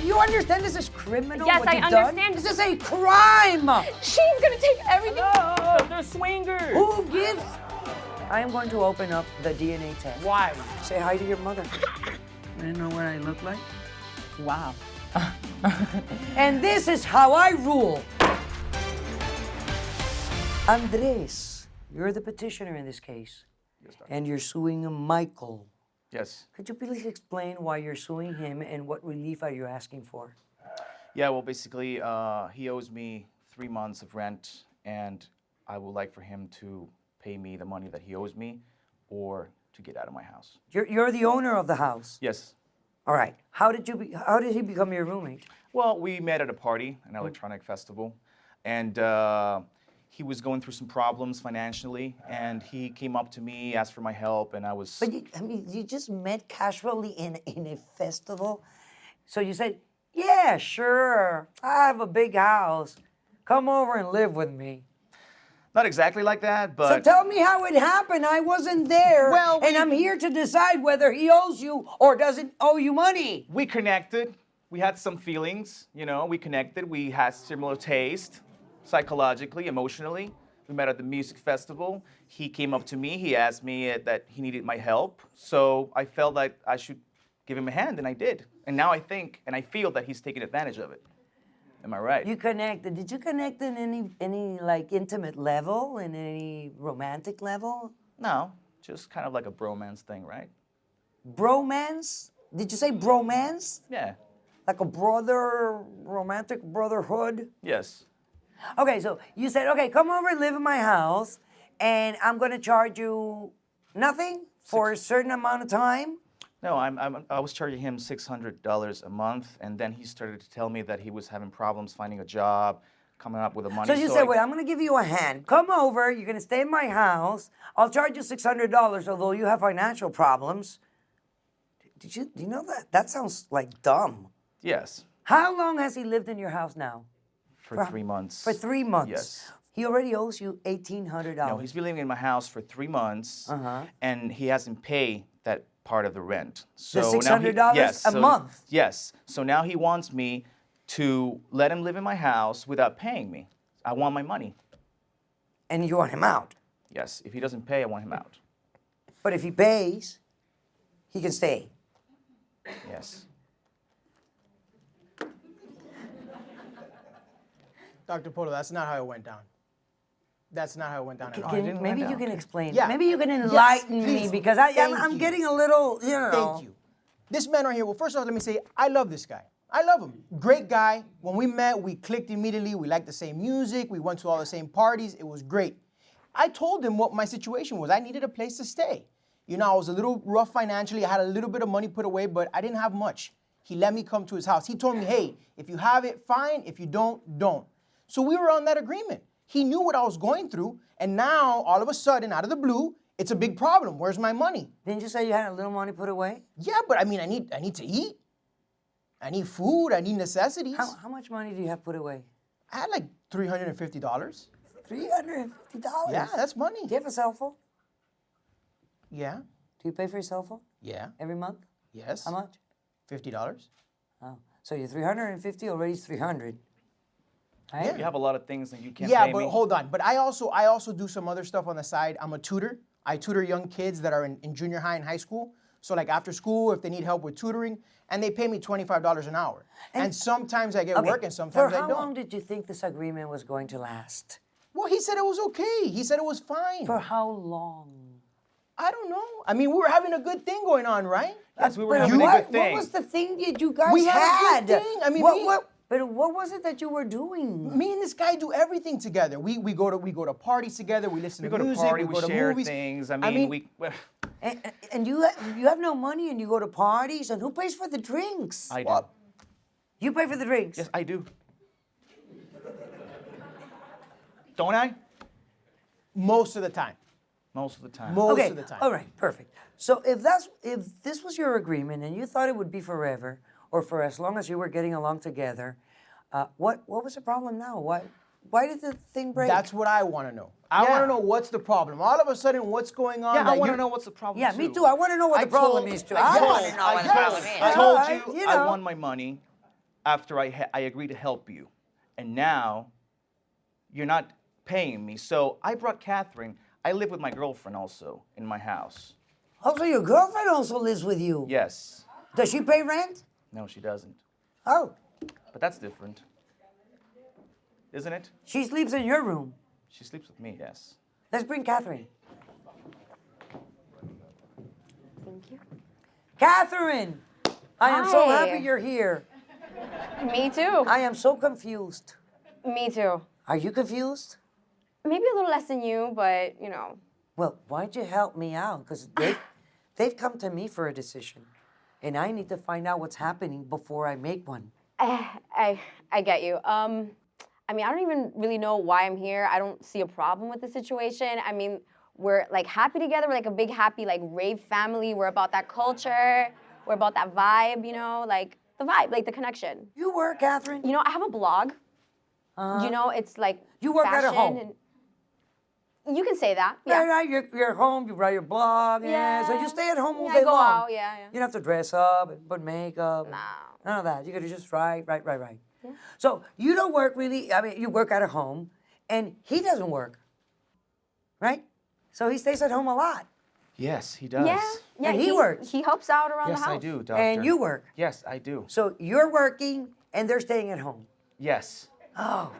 you understand this is criminal? Yes, what I you've understand. Done? This is a crime. She's gonna take everything. They're swingers. Who gives? I am going to open up the DNA test. Why? Say hi to your mother. I know what I look like. Wow. And this is how I rule. Andres, you're the petitioner in this case. Yes, Doctor. And you're suing Michael. Yes. Could you please explain why you're suing him and what relief are you asking for? Yeah, well, basically, he owes me 3 months of rent, and I would like for him to pay me the money that he owes me or to get out of my house. You're the owner of the house. Yes. All right. How did he become your roommate? Well, we met at a party, an electronic festival, and he was going through some problems financially, and he came up to me, asked for my help, and I was... But you just met casually in a festival? So you said, yeah, sure, I have a big house. Come over and live with me. Not exactly like that, but... So tell me how it happened. I wasn't there. Well, and I'm here to decide whether he owes you or doesn't owe you money. We connected. We had some feelings, you know, we connected. We had similar taste, psychologically, emotionally. We met at the music festival. He came up to me. He asked me that he needed my help. So I felt like I should give him a hand, and I did. And now I think and I feel that he's taking advantage of it. Am I right? You connected. Did you connect in any like intimate level, in any romantic level? No, just kind of like a bromance thing, right? Bromance? Did you say bromance? Yeah. Like a romantic brotherhood? Yes. Okay, so you said, okay, come over and live in my house, and I'm gonna charge you nothing for a certain amount of time? No, I was charging him $600 a month, and then he started to tell me that he was having problems finding a job, coming up with the money. So you said, wait, I'm gonna give you a hand. Come over, you're gonna stay in my house. I'll charge you $600, although you have financial problems. Do you know that? That sounds like dumb. Yes. How long has he lived in your house now? For 3 months. For 3 months? Yes. He already owes you $1,800. No, he's been living in my house for 3 months, and he hasn't paid that part of the rent. So The $600 a month? Yes. So now he wants me to let him live in my house without paying me. I want my money. And you want him out. Yes. If he doesn't pay, I want him out. But if he pays, he can stay. Yes. Dr. Polo, that's not how it went down. That's not how it went down at all. Maybe you can explain. Yeah. Maybe you can enlighten me please. because Thank I'm you. getting a little, you know. Thank you. This man right here, well, first off, let me say, I love this guy. I love him. Great guy. When we met, we clicked immediately. We liked the same music. We went to all the same parties. It was great. I told him what my situation was. I needed a place to stay. You know, I was a little rough financially. I had a little bit of money put away, but I didn't have much. He let me come to his house. He told me, hey, if you have it, fine. If you don't, don't. So we were on that agreement. He knew what I was going through, and now, all of a sudden, out of the blue, it's a big problem. Where's my money? Didn't you say you had a little money put away? Yeah, but I mean, I need to eat. I need food. I need necessities. How much money do you have put away? I had like $350. $350? Yeah, that's money. Do you have a cell phone? Yeah, Do you pay for your cell phone yeah, every month? yes. How much? $50. Oh, so you're 350, already it's 300. Right? You have a lot of things that you can't Yeah, pay but me. hold on. But I also do some other stuff on the side. I'm a tutor. I tutor young kids that are in junior high and high school. So like after school, if they need help with tutoring, and they pay me $25 an hour. And sometimes I get work and sometimes I For don't. how long did you think this agreement was going to last? Well, he said it was okay. He said it was fine. For how long? I don't know. I mean, we were having a good thing going on, right? Yes, we were But having a what, good thing. What was the thing that you guys We had had? a good thing. I mean, But what was it that you were doing? Me and this guy do everything together. We go to parties together. We listen We to go to music. party, we we go to share movies. things. I mean, we... And you have no money and you go to parties, and who pays for the drinks? I do. You pay for the drinks? Yes, I do. Don't I? Most of the time. Most of the time. Most Okay, of the time. all right, perfect. So if this was your agreement and you thought it would be forever or for as long as you were getting along together, what was the problem now? Why did the thing break? That's what I want to know. I want to know what's the problem. All of a sudden, what's going on? Yeah, that I want to you're- know what's the problem, yeah, too. me too. I want to know what the problem is too. I want to know what the problem is. I told you I want my money. after I agreed to help you. And now you're not paying me. So I brought Catherine. I live with my girlfriend also in my house. Oh, so your girlfriend also lives with you? Yes. Does she pay rent? No, she doesn't. Oh, But that's different. Isn't it? she sleeps in your room. She sleeps with me, yes. Let's bring Catherine. Thank you. Catherine! I am so Hi. happy you're here. Me too. I am so confused. Me too. Are you confused? Maybe a little less than you, but you know. Well, why'd you help me out? Because they've come to me for a decision. And I need to find out what's happening before I make one. I get you. I mean, I don't even really know why I'm here. I don't see a problem with the situation. I mean, we're like happy together. We're like a big happy like rave family. We're about that culture. We're about that vibe, you know, like the vibe, like the connection. You work, Catherine? You know, I have a blog. You know, it's like You work at a fashion home? And you can say that. Yeah, Yeah. right. You're at home. You write your blog. Yeah. So you stay at home all Yeah, day I go long. out. Yeah, yeah. You don't have to dress up and put makeup. No. None of that. You gotta just write. Yeah. So you don't work really. I mean, you work at a home, and he doesn't work, right? So he stays at home a lot, Yes, he does. Yeah, yeah. And he works. He helps out around Yes, the house. I do, doctor. and you work. Yes, I do. So you're working, and they're staying at home. Yes. Oh,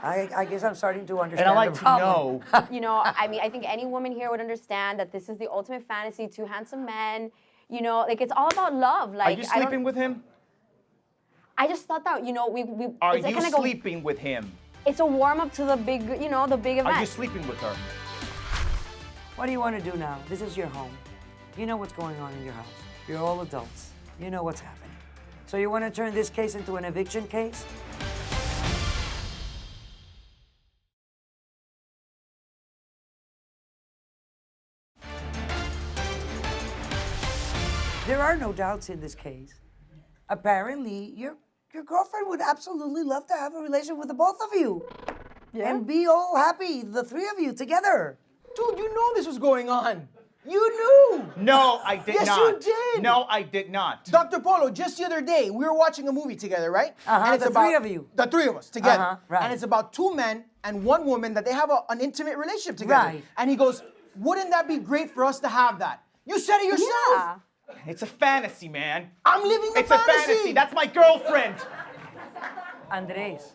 I guess I'm starting to And understand. I like the to problem. know. You know, I mean, I think any woman here would understand that this is the ultimate fantasy, two handsome men. You know, like it's all about love. Like Are you sleeping with him? I just thought that, you know, we Are it's like you kinda sleeping with him? it's a warm up to the big, you know, the big event. Are you sleeping with her? What do you want to do now? This is your home. You know what's going on in your house. You're all adults. You know what's happening. So you want to turn this case into an eviction case? There are no doubts in this case. Apparently, your girlfriend would absolutely love to have a relationship with the both of you. Yeah. And be all happy, the three of you together. Dude, you know this was going on. You knew. No, I did Yes, not. you did. No, I did not. Dr. Polo, just the other day, we were watching a movie together, right? Uh-huh, the three of you. The three of us together. Uh-huh, right. And it's about two men and one woman that they have an intimate relationship together. Right. And he goes, wouldn't that be great for us to have that? You said it yourself. Yeah. It's a fantasy, man. I'm living the It's a fantasy. fantasy. That's my girlfriend. Andres,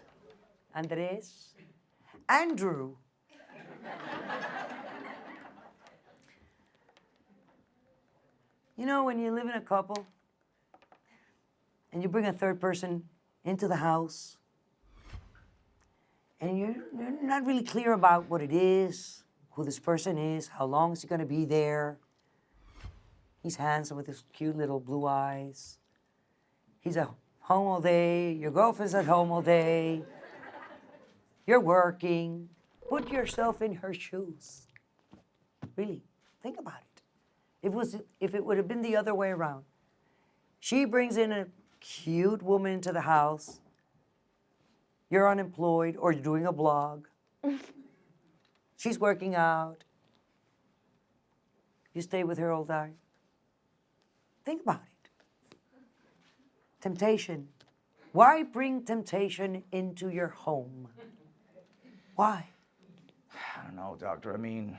Andrew. You know, when you live in a couple and you bring a third person into the house and you're not really clear about what it is, who this person is, how long is he going to be there. He's handsome with his cute little blue eyes. He's at home all day. Your girlfriend's at home all day. You're working. Put yourself in her shoes. Really, think about it. If it would have been the other way around. She brings in a cute woman into the house. You're unemployed or you're doing a blog. She's working out. You stay with her all day. Think about it. Temptation. Why bring temptation into your home? Why? I don't know, doctor. I mean,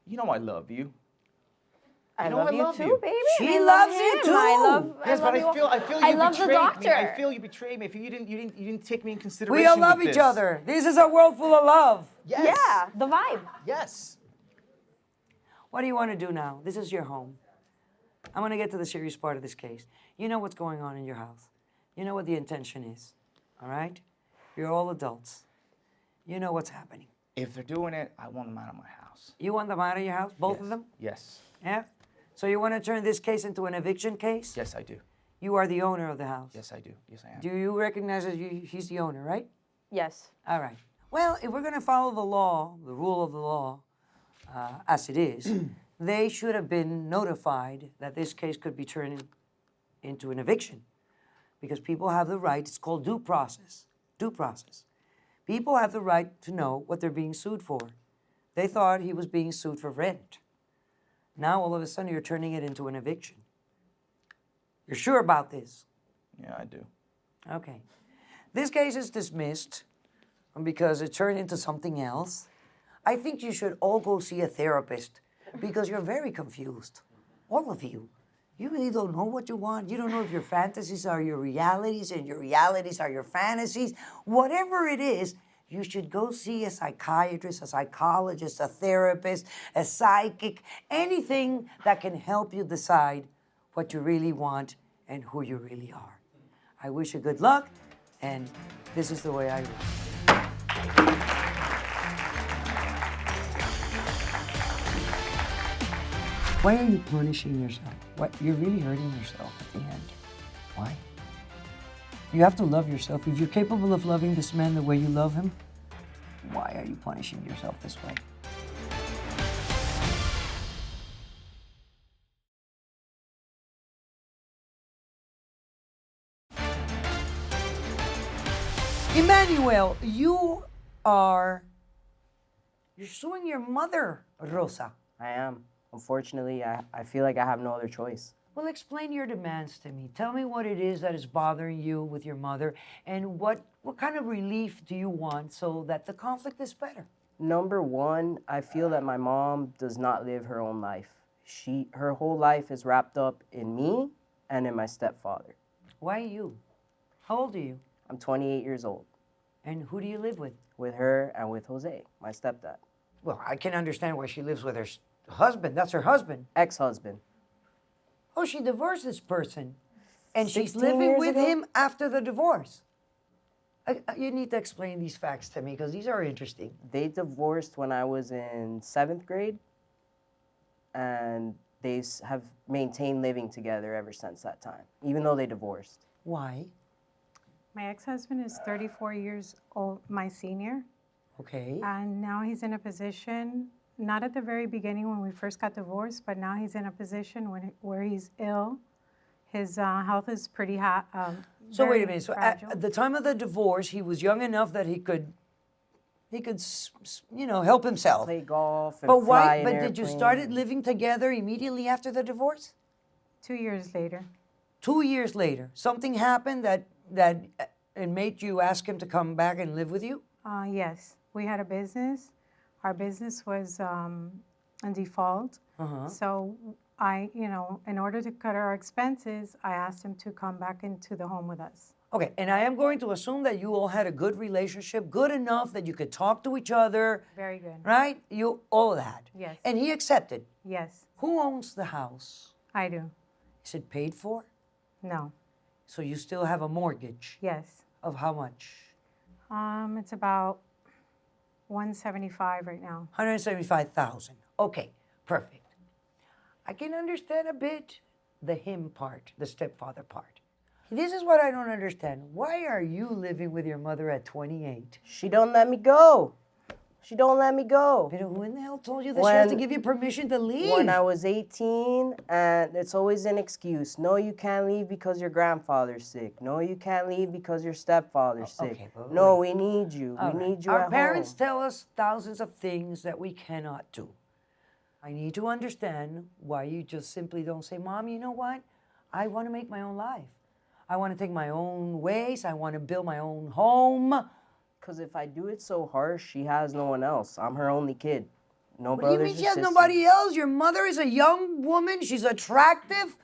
you know I love you. I know love I you love too, you. baby. She I love loves you him. too. Yes, but I feel I you love the betrayed doctor. me. I feel you betrayed me. If you didn't take me in consideration. We all love with each this. other. This is a world full of love. Yes. Yeah, the vibe. Yes. What do you want to do now? This is your home. I'm going to get to the serious part of this case. You know what's going on in your house. You know what the intention is. All right? You're all adults. You know what's happening. If they're doing it, I want them out of my house. You want them out of your house, both Yes. of them? Yes. Yeah? So you want to turn this case into an eviction case? Yes, I do. You are the owner of the house. Yes, I do. Yes, I am. Do you recognize that he's the owner, right? Yes. All right. Well, if we're going to follow the law, the rule of the law, as it is, they should have been notified that this case could be turned into an eviction. Because people have the right, it's called due process. Due process. People have the right to know what they're being sued for. They thought he was being sued for rent. Now, all of a sudden, you're turning it into an eviction. You're sure about this? Yeah, I do. Okay. This case is dismissed because it turned into something else. I think you should all go see a therapist because you're very confused. All of you. You really don't know what you want. You don't know if your fantasies are your realities and your realities are your fantasies. Whatever it is, you should go see a psychiatrist, a psychologist, a therapist, a psychic, anything that can help you decide what you really want and who you really are. I wish you good luck, and this is the way I roll. Why are you punishing yourself? What, you're really hurting yourself at the end. Why? You have to love yourself. If you're capable of loving this man the way you love him, why are you punishing yourself this way? Emanuel, you're suing your mother, Rosa. I am. Unfortunately, I feel like I have no other choice. Well, explain your demands to me. Tell me what it is that is bothering you with your mother, and what kind of relief do you want so that the conflict is better? Number one, I feel that my mom does not live her own life. Her whole life is wrapped up in me and in my stepfather. Why you? How old are you? I'm 28 years old, And who do you live with? with her and with Jose, my stepdad. Well, I can understand why she lives with her husband. That's her husband. Ex-husband. Oh, she divorced this person. And she's 16 living years with ago? him after the divorce. You need to explain these facts to me because these are interesting. They divorced when I was in 7th grade, and they have maintained living together ever since that time, even though they divorced. Why? My ex-husband is 34 years old, my senior, Okay. and now he's in a position, not at the very beginning when we first got divorced, but now he's in a position where he's ill. His health is pretty So wait a very minute. So fragile. at the time of the divorce, he was young enough that he could, help himself. Play golf and But fly why? in But did you started airplanes. living together immediately after the divorce? 2 years later. 2 years later, something happened that it made you ask him to come back and live with you? Yes, we had a business. Our business was in default. So in order to cut our expenses, I asked him to come back into the home with us. Okay, and I am going to assume that you all had a good relationship, good enough that you could talk to each other, Very good. right? All of that. Yes. And he accepted. Yes, Who owns the house? I do. Is it paid for? No. So you still have a mortgage Yes. of how much? It's about 175 right now. 175,000. Okay, perfect. I can understand a bit the him part, the stepfather part. This is what I don't understand. Why are you living with your mother at 28? She don't let me go. She don't let me go. But who in the hell told you that she has to When- give you permission to leave? When I was 18, and it's always an excuse. No, you can't leave because your grandfather's sick. No, you can't leave because your stepfather's sick. okay, but No, wait. we need you. All We right. need you Our at parents home. tell us thousands of things that we cannot do. I need to understand why you just simply don't say, Mom, you know what? I want to make my own life. I want to take my own ways. I want to build my own home. Because if I do it so harsh, she has no one else. I'm her only kid. No What do you brothers mean or she has sisters. nobody else? Your mother is a young woman. She's attractive.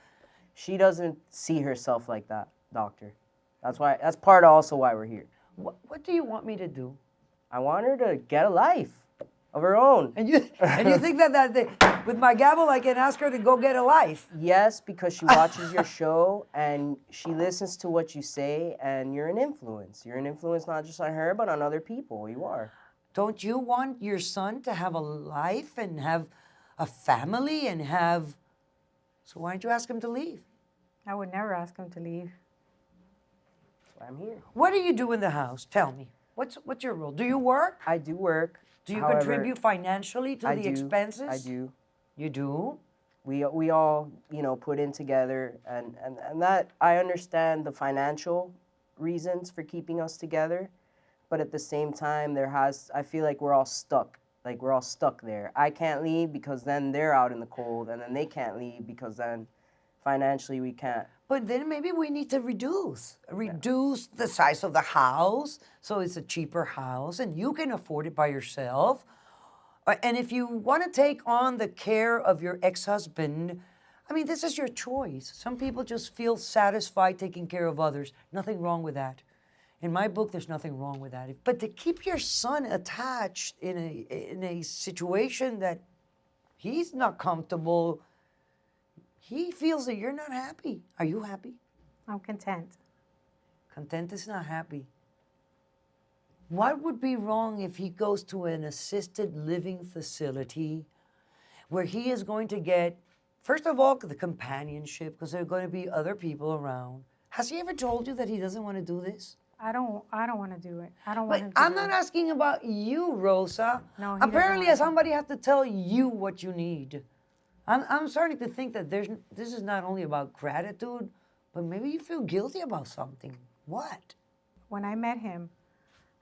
She doesn't see herself like that, doctor. That's part of also why we're here. What do you want me to do? I want her to get a life of her own. And you think that with my gavel I can ask her to go get a life? Yes, because she watches your show and she listens to what you say, and you're an influence. You're an influence not just on her, but on other people. You are. Don't you want your son to have a life and have a family and have... So why don't you ask him to leave? I would never ask him to leave. That's why I'm here. What do you do in the house? Tell me. What's your role? Do you work? I do work. Do you however, contribute financially to I the do, expenses? I do. You do? We all, put in together, and that I understand the financial reasons for keeping us together, but at the same time, I feel like we're all stuck. Like we're all stuck there. I can't leave because then they're out in the cold, and then they can't leave because then financially we can't. But then maybe we need to reduce the size of the house so it's a cheaper house and you can afford it by yourself. And if you want to take on the care of your ex-husband, I mean, this is your choice. Some people just feel satisfied taking care of others. Nothing wrong with that. In my book, there's nothing wrong with that. But to keep your son attached in a situation that he's not comfortable, he feels that you're not happy. Are you happy? I'm content. Content is not happy. What would be wrong if he goes to an assisted living facility where he is going to get, first of all, the companionship, because there are going to be other people around. Has he ever told you that he doesn't want to do this? I don't want to do it. I don't But want to I'm do not it. asking about you, Rosa. No, he doesn't Apparently, want to. somebody has to tell you what you need. I'm starting to think that this is not only about gratitude, but maybe you feel guilty about something. What? When I met him,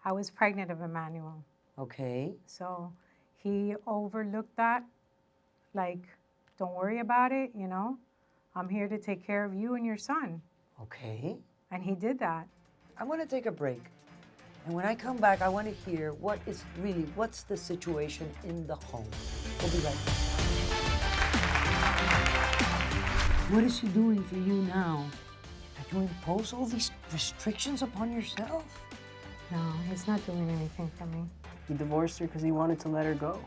I was pregnant of Emanuel. Okay. So he overlooked that, like, don't worry about it, you know. I'm here to take care of you and your son. Okay. And he did that. I'm going to take a break. And when I come back, I want to hear what's the situation in the home. We'll be right back. What is he doing for you now? That you impose all these restrictions upon yourself? No, he's not doing anything for me. He divorced her because he wanted to let her go.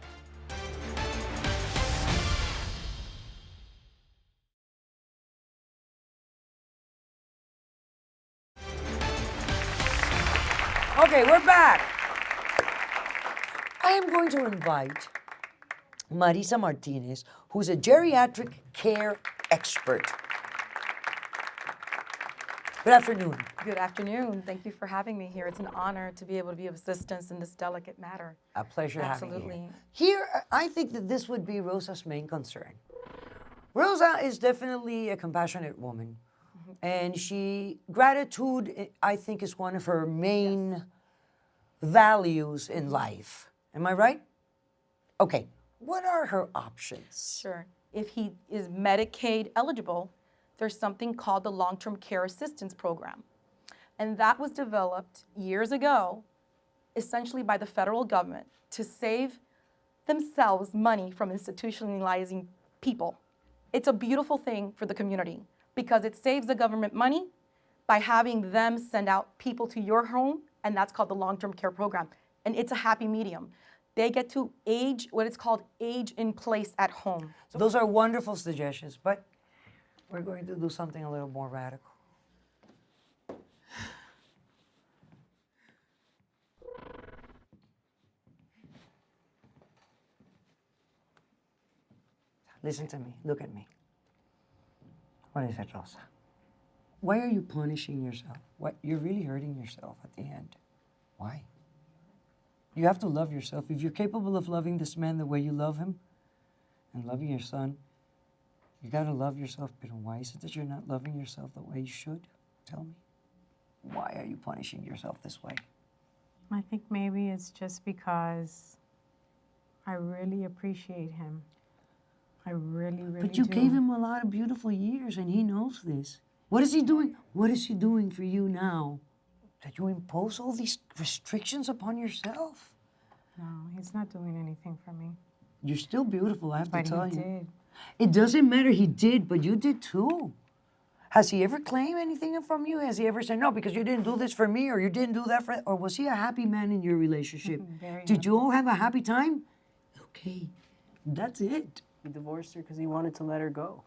Okay, we're back. I am going to invite Marisa Martinez, who's a geriatric care expert. Good afternoon. Good afternoon. Thank you for having me here. It's an honor to be able to be of assistance in this delicate matter. A pleasure having you. Absolutely. Here, I think that this would be Rosa's main concern. Rosa is definitely a compassionate woman. And gratitude, I think, is one of her main values in life. Am I right? Okay. What are her options? Sure. If he is Medicaid eligible, there's something called the Long-Term Care Assistance Program. And that was developed years ago, essentially by the federal government, to save themselves money from institutionalizing people. It's a beautiful thing for the community because it saves the government money by having them send out people to your home, and that's called the Long-Term Care Program. And it's a happy medium. They get to what it's called age in place at home. So those are wonderful suggestions, but we're going to do something a little more radical. Listen to me. Look at me. What is it, Rosa? Why are you punishing yourself? You're really hurting yourself at the end. Why? You have to love yourself. If you're capable of loving this man the way you love him and loving your son, you got to love yourself. But why is it that you're not loving yourself the way you should? Tell me. Why are you punishing yourself this way? I think maybe it's just because I really appreciate him. I really, really But you do. gave him a lot of beautiful years, and he knows this. What is he doing? What is he doing for you now? That you impose all these restrictions upon yourself? No, he's not doing anything for me. You're still beautiful, I have But to tell he you. did. It doesn't matter, he did, but you did too. Has he ever claimed anything from you? Has he ever said, no, because you didn't do this for me, or you didn't do that for, or was he a happy man in your relationship? Very Did you all have a happy time? Okay, that's it. He divorced her because he wanted to let her go.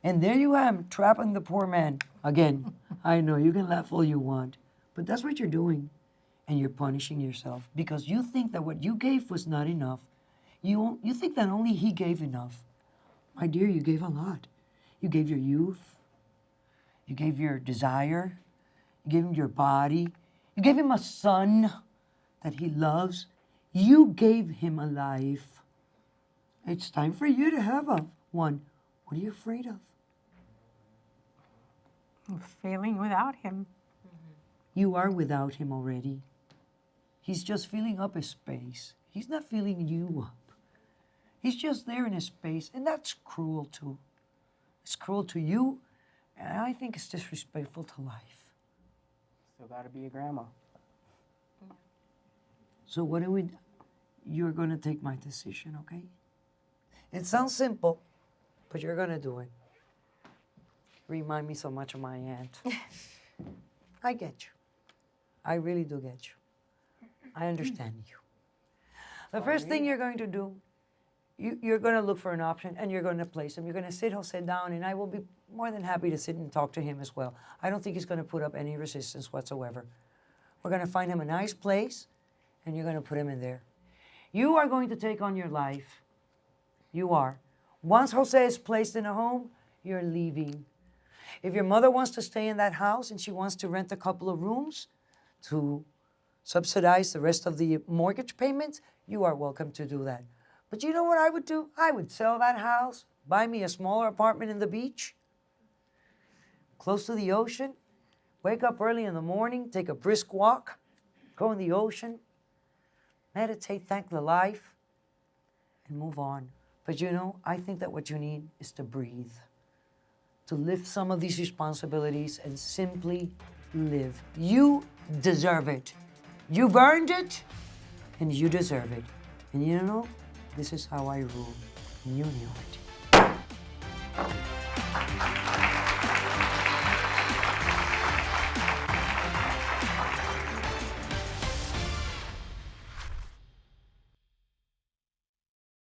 And there you am, trapping the poor man. Again, I know, you can laugh all you want, but that's what you're doing. And you're punishing yourself because you think that what you gave was not enough. You think that only he gave enough. My dear, you gave a lot. You gave your youth. You gave your desire. You gave him your body. You gave him a son that he loves. You gave him a life. It's time for you to have one. What are you afraid of? I'm failing without him. You are without him already. He's just filling up a space. He's not filling you up. He's just there in a space, and that's cruel too. It's cruel to you, And I think it's disrespectful to life. Still gotta be a grandma. So what do we? You're gonna take my decision, okay? It sounds simple, but you're gonna do it. Remind me so much of my aunt. I get you. I really do get you. I understand you. The first thing you're going to do, you're going to look for an option and you're going to place him. You're going to sit Jose down, and I will be more than happy to sit and talk to him as well. I don't think he's going to put up any resistance whatsoever. We're going to find him a nice place, and you're going to put him in there. You are going to take on your life. You are. Once Jose is placed in a home, you're leaving. If your mother wants to stay in that house and she wants to rent a couple of rooms to subsidize the rest of the mortgage payments, you are welcome to do that. But you know what I would do? I would sell that house, buy me a smaller apartment in the beach, close to the ocean, wake up early in the morning, take a brisk walk, go in the ocean, meditate, thank the life, and move on. But you know, I think that what you need is to breathe, to lift some of these responsibilities and simply live. You deserve it. You've earned it, and you deserve it. And you know, this is how I rule, and you knew it.